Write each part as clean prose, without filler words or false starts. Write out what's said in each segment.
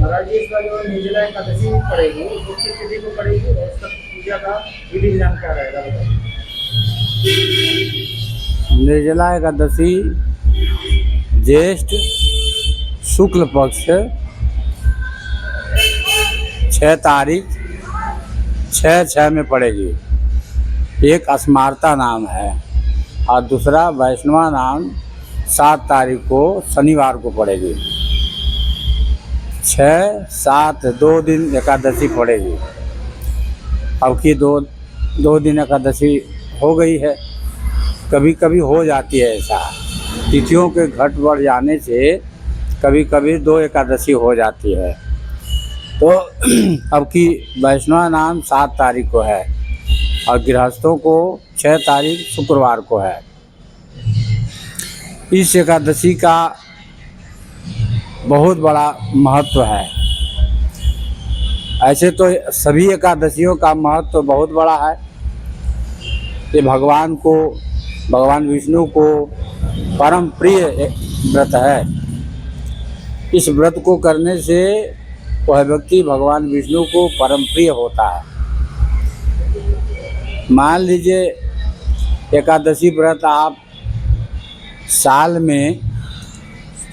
महाराज जी इसका जो निर्जला एकादशी पड़ेगी वो किस तिथि को पड़ेगी और उसका पूजा का विधि विधान क्या रहेगा बताइए। निर्जला एकादशी ज्येष्ठ शुक्ल पक्ष 6 तारीख 6/6 में पड़ेगी। एक स्मार्ता नाम है और दूसरा वैष्णवा नाम 7 तारीख को शनिवार को पड़ेगी। 6-7 2 दिन एकादशी पड़ेगी। अब की दो दिन एकादशी हो गई है। कभी कभी हो जाती है ऐसा, तिथियों के घट बढ़ जाने से कभी कभी 2 एकादशी हो जाती है। तो अब की वैष्णवा नाम 7 तारीख को है और गृहस्थों को 6 तारीख शुक्रवार को है। इस एकादशी का बहुत बड़ा महत्व है। ऐसे तो सभी एकादशियों का महत्व बहुत बड़ा है। ये भगवान विष्णु को परम प्रिय व्रत है। इस व्रत को करने से वह व्यक्ति भगवान विष्णु को परम प्रिय होता है। मान लीजिए एकादशी व्रत आप साल में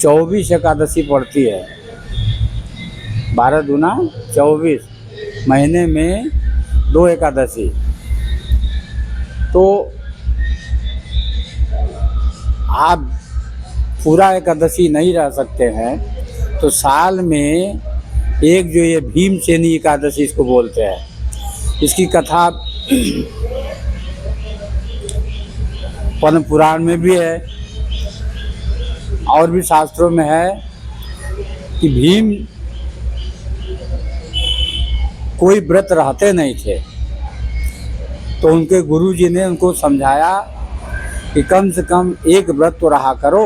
24 एकादशी पड़ती है। 12 दूना 24, महीने में 2 एकादशी। तो आप पूरा एकादशी नहीं रह सकते हैं, तो साल में एक जो ये भीमसेनी एकादशी इसको बोलते हैं, इसकी कथा पद्म पुराण में भी है और भी शास्त्रों में है कि भीम कोई व्रत रहते नहीं थे, तो उनके गुरुजी ने उनको समझाया कि कम से कम एक व्रत तो रहा करो।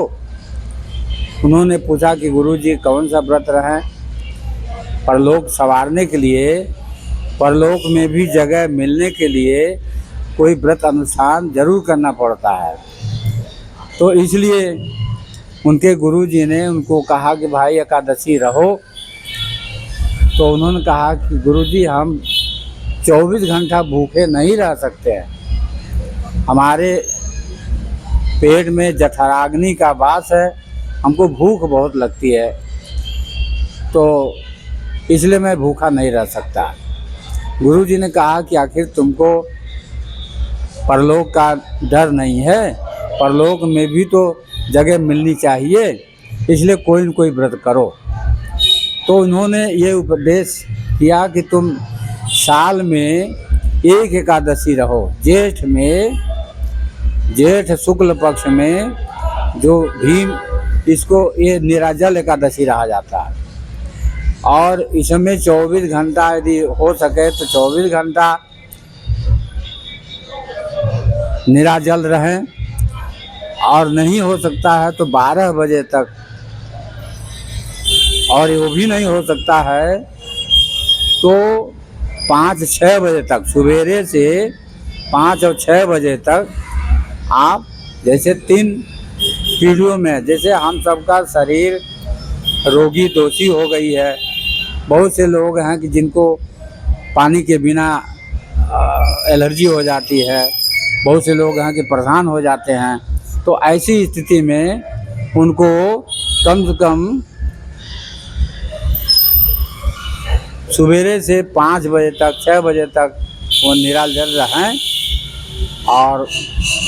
उन्होंने पूछा कि गुरुजी कौन सा व्रत रहें? परलोक संवारने के लिए, परलोक में भी जगह मिलने के लिए कोई व्रत अनुष्ठान जरूर करना पड़ता है। तो इसलिए उनके गुरुजी ने उनको कहा कि भाई एकादशी रहो। तो उन्होंने कहा कि गुरुजी हम 24 घंटा भूखे नहीं रह सकते हैं, हमारे पेट में जठराग्नि का वास है, हमको भूख बहुत लगती है, तो इसलिए मैं भूखा नहीं रह सकता। गुरुजी ने कहा कि आखिर तुमको परलोक का डर नहीं है, परलोक में भी तो जगह मिलनी चाहिए, इसलिए कोई न कोई व्रत करो। तो उन्होंने ये उपदेश किया कि तुम साल में एक एकादशी रहो। जेठ शुक्ल पक्ष में जो भीम, इसको ये निराजल एकादशी रहा जाता है। और इसमें 24 घंटा यदि हो सके तो 24 घंटा निराजल रहें, और नहीं हो सकता है तो 12 बजे तक, और वो भी नहीं हो सकता है तो 5-6 बजे तक, सवेरे से 5 और 6 बजे तक आप, जैसे 3 पीढ़ियों में, जैसे हम सबका शरीर रोगी दोषी हो गई है, बहुत से लोग हैं कि जिनको पानी के बिना एलर्जी हो जाती है, बहुत से लोग हैं कि परेशान हो जाते हैं। तो ऐसी स्थिति में उनको कम से कम सवेरे से 5 बजे तक 6 बजे तक वो निराजल रहें, और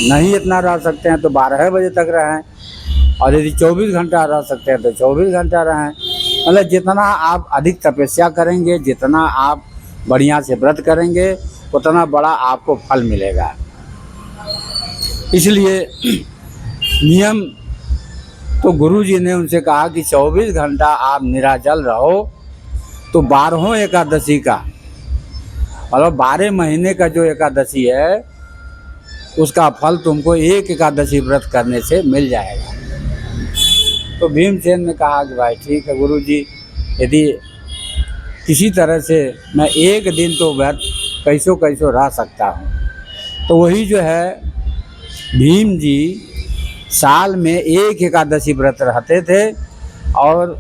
नहीं इतना रह सकते हैं तो 12 बजे तक रहें, और यदि 24 घंटा रह सकते हैं तो 24 घंटा रहें। मतलब जितना आप अधिक तपस्या करेंगे, जितना आप बढ़िया से व्रत करेंगे, उतना बड़ा आपको फल मिलेगा। इसलिए नियम तो गुरुजी ने उनसे कहा कि 24 घंटा आप निराजल रहो। तो 12वें एकादशी का, मतलब 12 महीने का जो एकादशी है, उसका फल तुमको एक एकादशी व्रत करने से मिल जाएगा। तो भीमसेन ने कहा कि भाई ठीक है गुरुजी, यदि किसी तरह से मैं एक दिन तो व्रत कैसो रह सकता हूँ। तो वही जो है भीम जी साल में एक एकादशी व्रत रहते थे, और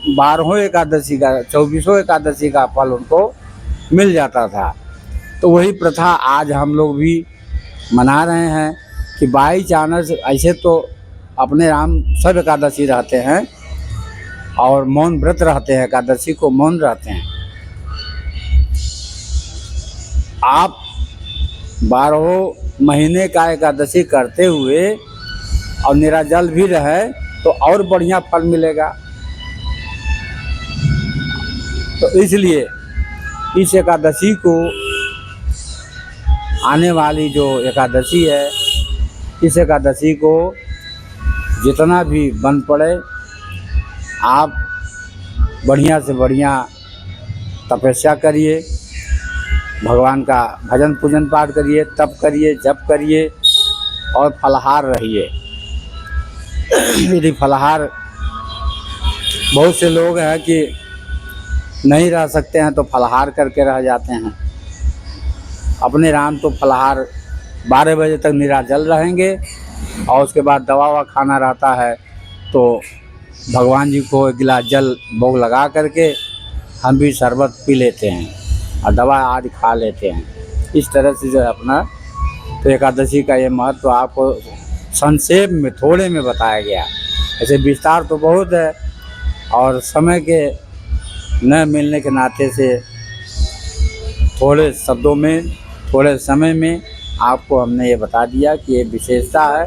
12वें एकादशी का 24वें एकादशी का फल उनको मिल जाता था। तो वही प्रथा आज हम लोग भी मना रहे हैं कि बाई चांस ऐसे तो अपने राम सब एकादशी रहते हैं और मौन व्रत रहते हैं, एकादशी को मौन रहते हैं। आप 12 महीने का एकादशी करते हुए और निराजल भी रहे तो और बढ़िया फल मिलेगा। तो इसलिए इस एकादशी को, आने वाली जो एकादशी है, इस एकादशी को जितना भी बन पड़े आप बढ़िया से बढ़िया तपस्या करिए, भगवान का भजन पूजन पाठ करिए, तप करिए, जप करिए और फलाहार रहिए। यदि फलाहार, बहुत से लोग हैं कि नहीं रह सकते हैं तो फलाहार करके रह जाते हैं। अपने राम तो फलाहार 12 बजे तक निराजल रहेंगे और उसके बाद दवा ववा खाना रहता है तो भगवान जी को एक गिलास जल भोग लगा करके हम भी शरबत पी लेते हैं और दवा आज खा लेते हैं। इस तरह से जो है अपना तो एकादशी का ये महत्व आपको संक्षेप में थोड़े में बताया गया। ऐसे विस्तार तो बहुत है और समय के न मिलने के नाते से थोड़े शब्दों में, थोड़े समय में आपको हमने ये बता दिया कि ये विशेषता है।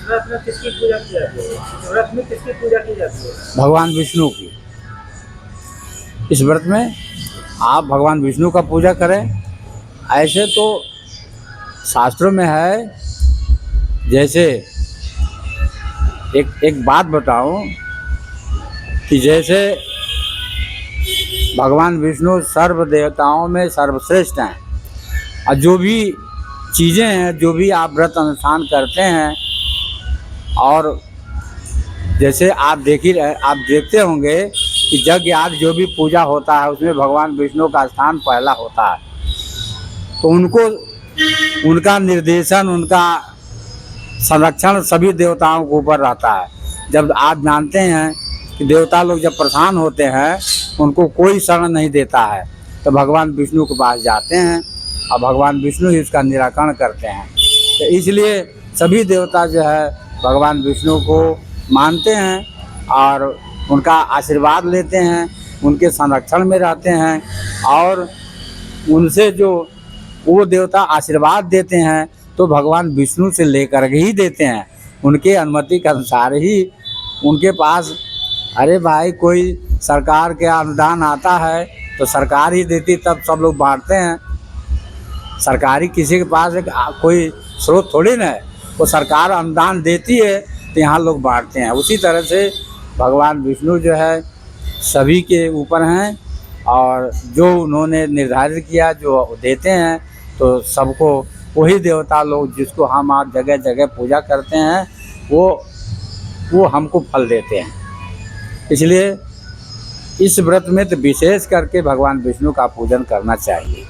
व्रत में किसकी पूजा की जाती है? व्रत में किसकी पूजा की जाती है? भगवान विष्णु की। इस व्रत में आप भगवान विष्णु का पूजा करें। ऐसे तो शास्त्रों में है, जैसे एक बात बताऊं कि जैसे भगवान विष्णु सर्व देवताओं में सर्वश्रेष्ठ हैं और जो भी चीज़ें हैं, जो भी आप व्रत अनुष्ठान करते हैं, और जैसे आप देखते होंगे कि यज्ञ आदि जो भी पूजा होता है उसमें भगवान विष्णु का स्थान पहला होता है। तो उनका निर्देशन, उनका संरक्षण सभी देवताओं के ऊपर रहता है। जब आप जानते हैं कि देवता लोग जब परेशान होते हैं उनको कोई शरण नहीं देता है तो भगवान विष्णु के पास जाते हैं और भगवान विष्णु ही उसका निराकरण करते हैं। तो इसलिए सभी देवता जो है भगवान विष्णु को मानते हैं और उनका आशीर्वाद लेते हैं, उनके संरक्षण में रहते हैं और उनसे जो वो देवता आशीर्वाद देते हैं तो भगवान विष्णु से लेकर के ही देते हैं। उनके अनुमति के अनुसार ही उनके पास, अरे भाई कोई सरकार के अनुदान आता है तो सरकार ही देती, तब सब लोग बांटते हैं। सरकारी किसी के पास कोई स्रोत थोड़ी ना है, वो सरकार अनुदान देती है तो यहाँ लोग बांटते हैं। उसी तरह से भगवान विष्णु जो है सभी के ऊपर हैं और जो उन्होंने निर्धारित किया जो देते हैं तो सबको वही देवता लोग जिसको हम आप जगह जगह पूजा करते हैं वो हमको फल देते हैं। इसलिए इस व्रत में तो विशेष करके भगवान विष्णु का पूजन करना चाहिए।